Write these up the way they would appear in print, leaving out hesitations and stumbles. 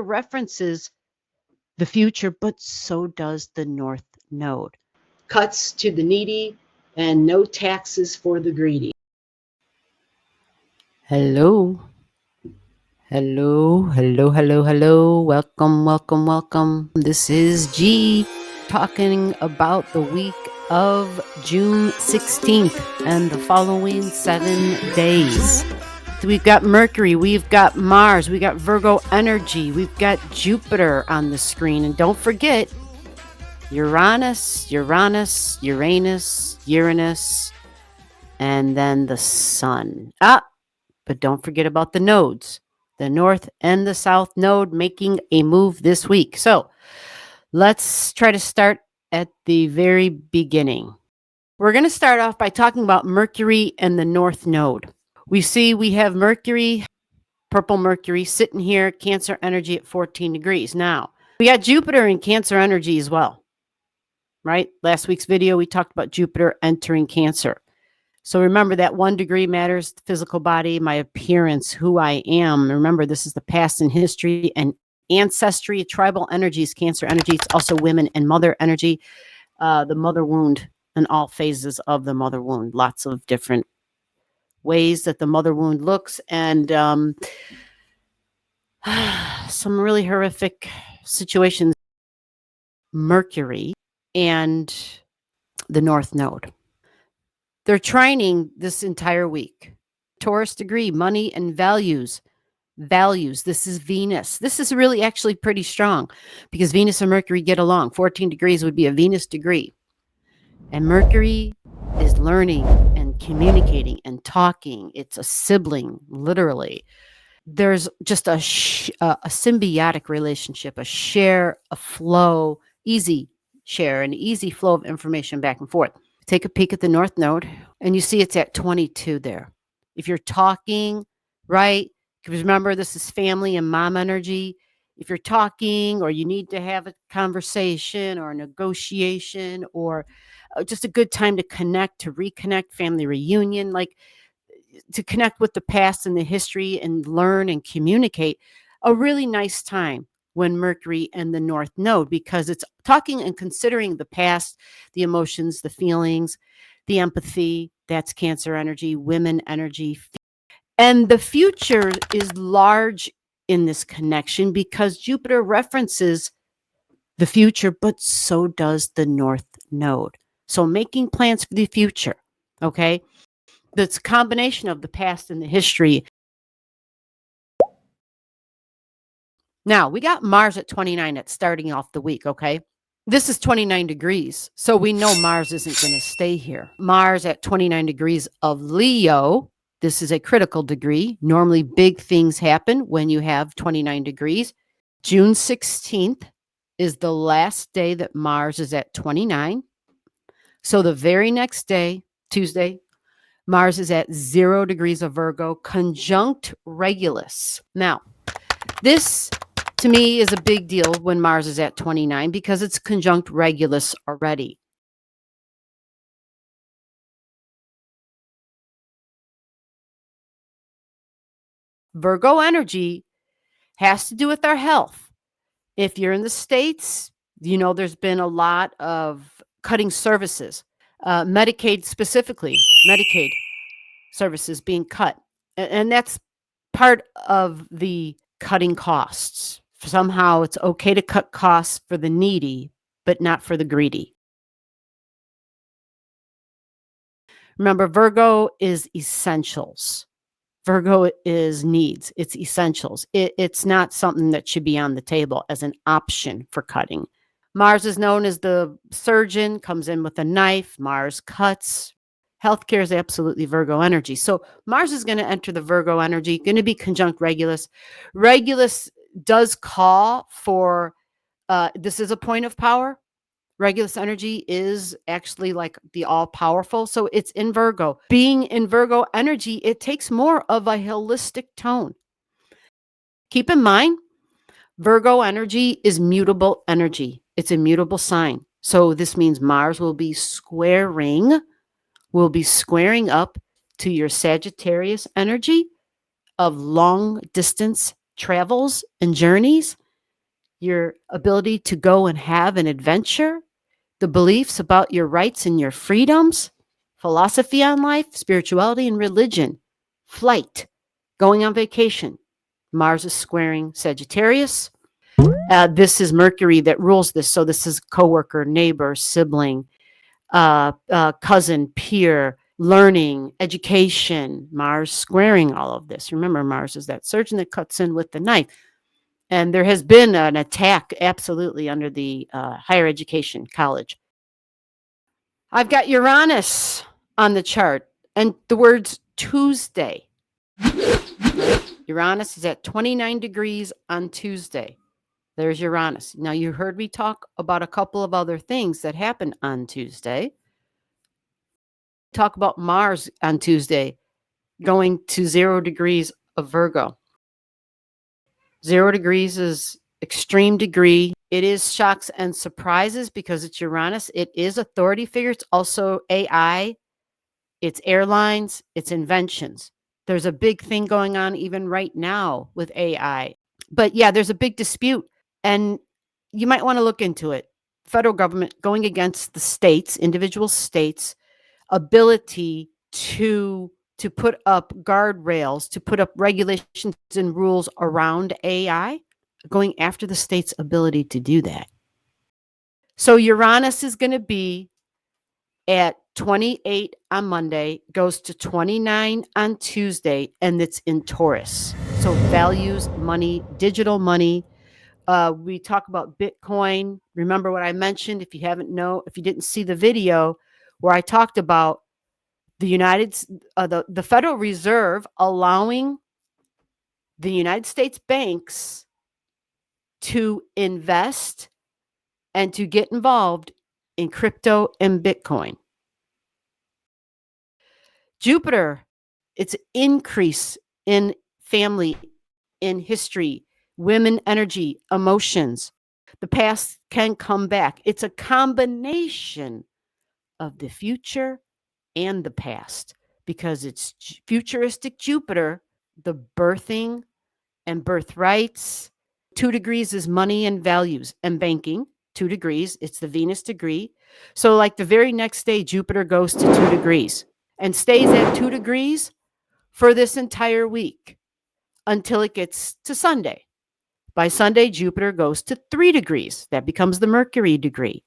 references the future, but so does the North Node. Cuts to the needy and no taxes for the greedy. Hello. Hello. Welcome. This is G talking about the week of June 16th and the following 7 days. We've got Mercury, we've got Mars, we've got Virgo energy, we've got Jupiter on the screen. And don't forget, Uranus, and then the Sun. But don't forget about the nodes, the North and the South node making a move this week. So let's try to start at the very beginning. We're going to start off by talking about Mercury and the North node. We have Mercury, purple Mercury, sitting here, Cancer energy at 14 degrees. Now, we got Jupiter in Cancer energy as well, right? Last week's video, we talked about Jupiter entering Cancer. So remember that 1 degree matters, the physical body, my appearance, who I am. Remember, this is the past and history and ancestry, tribal energies, Cancer energy. It's also women and mother energy, the mother wound and all phases of the mother wound. Lots of different ways that the mother wound looks, and some really horrific situations. Mercury and the North Node. They're trining this entire week. Taurus degree, money and values. This is Venus. This is really actually pretty strong because Venus and Mercury get along. 14 degrees would be a Venus degree. And Mercury is learning and communicating and talking. It's a sibling, literally. There's just a symbiotic relationship, a share, a flow, easy share, an easy flow of information back and forth. Take a peek at the North Node, and you see it's at 22 there. If you're talking, right? Because remember, this is family and mom energy. If you're talking or you need to have a conversation or a negotiation or just a good time to connect, to reconnect, family reunion, like to connect with the past and the history and learn and communicate, a really nice time when Mercury and the North Node, because it's talking and considering the past, the emotions, the feelings, the empathy. That's Cancer energy, women energy. And the future is large in this connection because Jupiter references the future, but so does the North Node. So making plans for the future, okay? That's a combination of the past and the history. Now, we got Mars at 29 at starting off the week, okay? This is 29 degrees, so we know Mars isn't going to stay here. Mars at 29 degrees of Leo. This is a critical degree. Normally, big things happen when you have 29 degrees. June 16th is the last day that Mars is at 29. So the very next day, Tuesday, Mars is at 0 degrees of Virgo, conjunct Regulus. Now, this to me is a big deal when Mars is at 29 because it's conjunct Regulus already. Virgo energy has to do with our health. If you're in the States, you know there's been a lot of cutting services, Medicaid specifically, Medicaid services being cut. And that's part of the cutting costs. Somehow it's okay to cut costs for the needy, but not for the greedy. Remember, Virgo is essentials. Virgo is needs. It's essentials. It's not something that should be on the table as an option for cutting. Mars is known as the surgeon, comes in with a knife. Mars cuts. Healthcare is absolutely Virgo energy. So Mars is going to enter the Virgo energy, going to be conjunct Regulus. Regulus does call for, this is a point of power. Regulus energy is actually like the all-powerful. So it's in Virgo. Being in Virgo energy, it takes more of a holistic tone. Keep in mind, Virgo energy is mutable energy. It's a mutable sign. So this means Mars will be squaring up to your Sagittarius energy of long distance travels and journeys. your ability to go and have an adventure, the beliefs about your rights and your freedoms, philosophy on life, spirituality and religion, flight, going on vacation. Mars is squaring Sagittarius. This is Mercury that rules this. So this is coworker, neighbor, sibling, cousin, peer, learning, education. Mars squaring all of this. Remember, Mars is that surgeon that cuts in with the knife. And there has been an attack absolutely under the higher education college. I've got Uranus on the chart and the words Tuesday. Uranus is at 29 degrees on Tuesday. There's Uranus. Now, you heard me talk about a couple of other things that happened on Tuesday. Talk about Mars on Tuesday going to 0 degrees of Virgo. 0 degrees is extreme degree. It is shocks and surprises because it's Uranus. It is authority figure. It's also AI. It's airlines. It's inventions. There's a big thing going on even right now with AI. But yeah, there's a big dispute. And you might want to look into it. Federal government going against the states, individual states' ability to put up guardrails, to put up regulations and rules around AI, going after the state's ability to do that. So Uranus is going to be at 28 on Monday, goes to 29 on Tuesday, and it's in Taurus. So values, money, digital money. We talk about Bitcoin. Remember what I mentioned? If you didn't see the video where I talked about the Federal Reserve allowing the United States banks to invest and to get involved in crypto and Bitcoin. Jupiter, it's increase in family, in history, women energy, emotions. The past can come back. It's a combination of the future and the past because it's futuristic Jupiter, the birthing and birthrights. 2 degrees is money and values and banking. 2 degrees, it's the Venus degree. So like the very next day, Jupiter goes to 2 degrees and stays at 2 degrees for this entire week until it gets to Sunday. By Sunday, Jupiter goes to 3 degrees. That becomes the Mercury degree.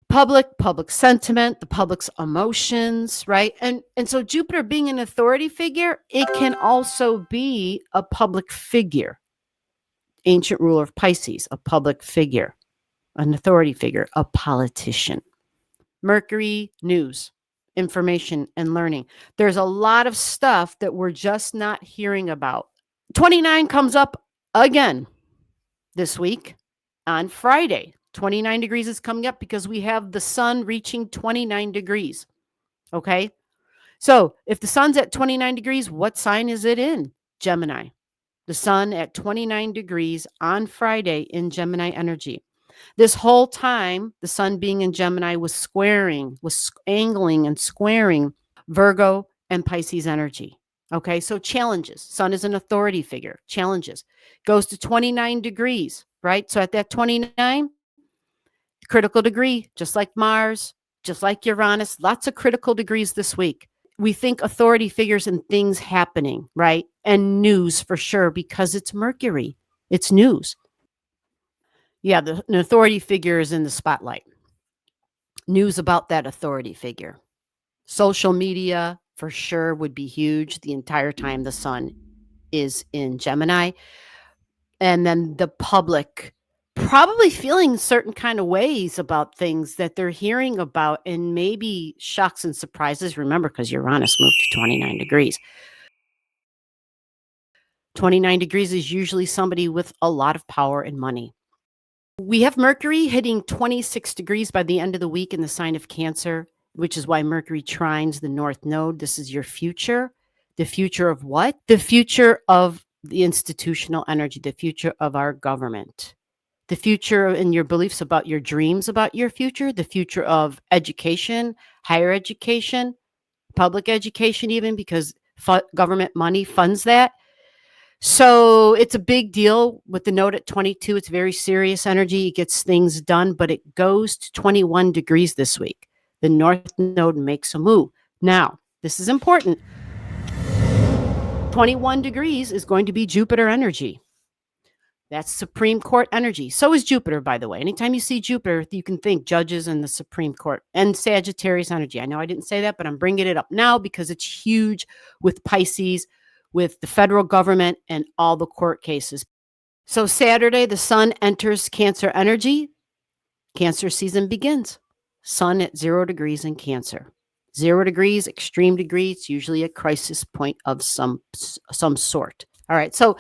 Public sentiment, the public's emotions, right? And so Jupiter being an authority figure, it can also be a public figure. Ancient ruler of Pisces, a public figure, an authority figure, a politician. Mercury, news, information, and learning. There's a lot of stuff that we're just not hearing about. 29 comes up again this week on Friday. 29 degrees is coming up because we have the sun reaching 29 degrees. Okay. So if the sun's at 29 degrees, what sign is it in? Gemini. The sun at 29 degrees on Friday in Gemini energy. This whole time, the sun being in Gemini was angling and squaring Virgo and Pisces energy. Okay, so challenges. Sun is an authority figure. Challenges. Goes to 29 degrees, right? So at that 29, critical degree, just like Mars, just like Uranus, lots of critical degrees this week. We think authority figures and things happening, right? And news for sure, because it's Mercury. It's news. Yeah, an authority figure is in the spotlight. News about that authority figure. Social media for sure would be huge the entire time the sun is in Gemini. And then the public probably feeling certain kind of ways about things that they're hearing about and maybe shocks and surprises. Remember, because Uranus moved to 29 degrees. 29 degrees is usually somebody with a lot of power and money. We have Mercury hitting 26 degrees by the end of the week in the sign of Cancer, which is why Mercury trines the North Node. This is your future. The future of what? The future of the institutional energy, the future of our government, the future and your beliefs about your dreams about your future, the future of education, higher education, public education, even because government money funds that. So it's a big deal with the node at 22. It's very serious energy. It gets things done, but it goes to 21 degrees this week. The north node makes a move. Now, this is important. 21 degrees is going to be Jupiter energy. That's Supreme Court energy. So is Jupiter, by the way. Anytime you see Jupiter, you can think judges and the Supreme Court and Sagittarius energy. I know I didn't say that, but I'm bringing it up now because it's huge with Pisces, with the federal government and all the court cases. So Saturday, the sun enters Cancer energy. Cancer season begins. Sun at 0 degrees in Cancer. 0 degrees, extreme degrees, usually a crisis point of some sort. All right, so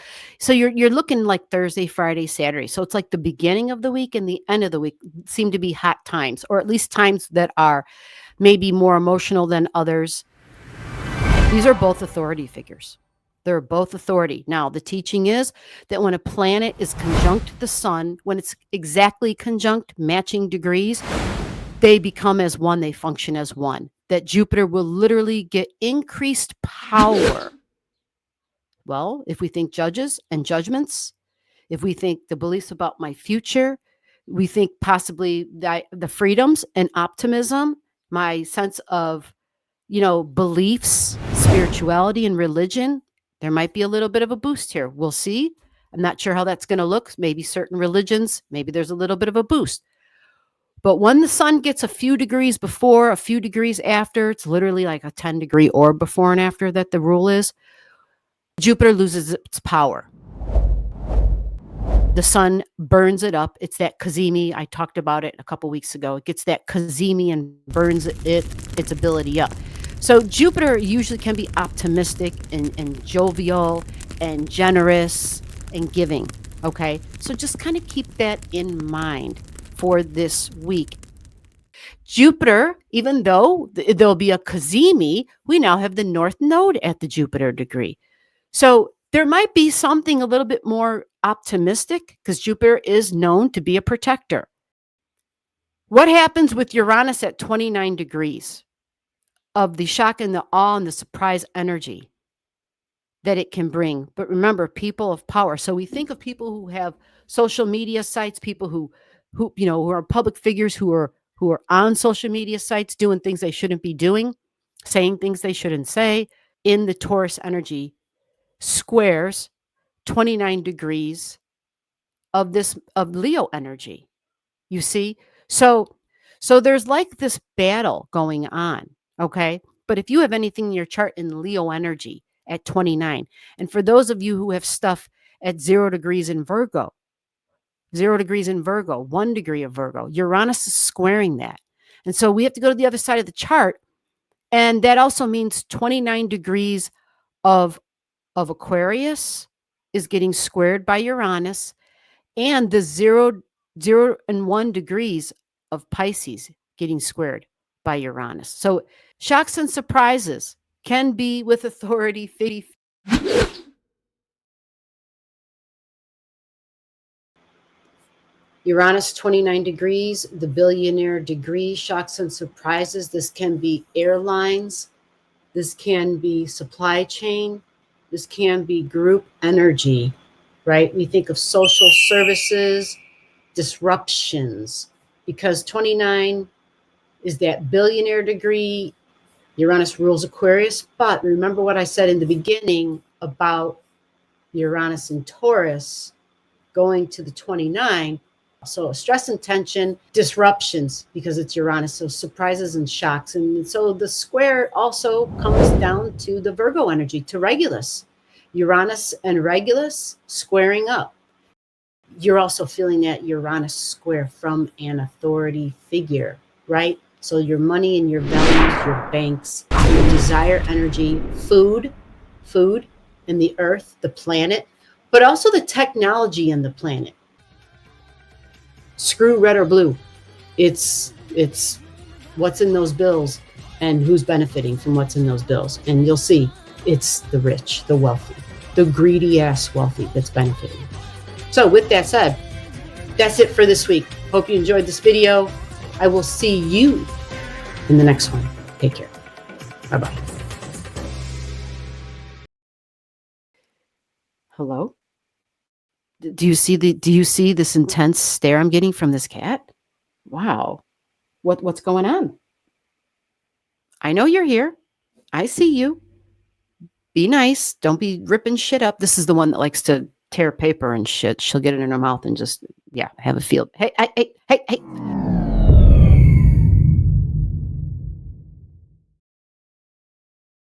you're looking like Thursday, Friday, Saturday. So it's like the beginning of the week and the end of the week seem to be hot times, or at least times that are maybe more emotional than others. These are both authority figures. They're both authority. Now, the teaching is that when a planet is conjunct the sun, when it's exactly conjunct, matching degrees, they become as one, they function as one. That Jupiter will literally get increased power. Well, if we think judges and judgments, if we think the beliefs about my future, we think possibly the freedoms and optimism, my sense of, beliefs, spirituality, and religion, there might be a little bit of a boost here. We'll see. I'm not sure how that's going to look. Maybe certain religions, maybe there's a little bit of a boost. But when the sun gets a few degrees before, a few degrees after, it's literally like a 10-degree orb before and after that the rule is, Jupiter loses its power. The sun burns it up. It's that Kazemi. I talked about it a couple weeks ago. It gets that Kazemi and burns its ability up. So Jupiter usually can be optimistic and jovial and generous and giving. Okay, so just kind of keep that in mind for this week. Jupiter, even though there'll be a Kazemi, we now have the north node at the Jupiter degree. So there might be something a little bit more optimistic because Jupiter is known to be a protector. What happens with Uranus at 29 degrees of the shock and the awe and the surprise energy that it can bring? But remember, people of power. So we think of people who have social media sites, people who are public figures who are on social media sites doing things they shouldn't be doing, saying things they shouldn't say. In the Taurus energy squares 29 degrees of Leo energy. You see? So there's like this battle going on, okay? But if you have anything in your chart in Leo energy at 29, and for those of you who have stuff at 0 degrees in Virgo, 0 degrees in Virgo, 1 degree of Virgo, Uranus is squaring that. And so we have to go to the other side of the chart. And that also means 29 degrees of Aquarius is getting squared by Uranus, and the 0 and 1 degrees of Pisces getting squared by Uranus. So shocks and surprises can be with authority. Uranus 29 degrees, the billionaire degree, shocks and surprises. This can be airlines. This can be supply chain. This can be group energy, right? We think of social services, disruptions, because 29 is that billionaire degree. Uranus rules Aquarius. But remember what I said in the beginning about Uranus and Taurus going to the 29. So stress and tension, disruptions, because it's Uranus. So surprises and shocks. And so the square also comes down to the Virgo energy, to Regulus. Uranus and Regulus squaring up. You're also feeling that Uranus square from an authority figure, right? So your money and your values, your banks, your desire energy, food and the earth, the planet, but also the technology in the planet. Screw red or blue. It's what's in those bills and who's benefiting from what's in those bills. And you'll see it's the rich, the wealthy, the greedy ass wealthy that's benefiting. So with that said, that's it for this week. Hope you enjoyed this video. I will see you in the next one. Take care. Bye-bye. Hello? Do you see this intense stare I'm getting from this cat? Wow. What's going on? I know you're here. I see you. Be nice. Don't be ripping shit up. This is the one that likes to tear paper and shit. She'll get it in her mouth and just, yeah, have a field. Hey, hey, hey, hey, hey.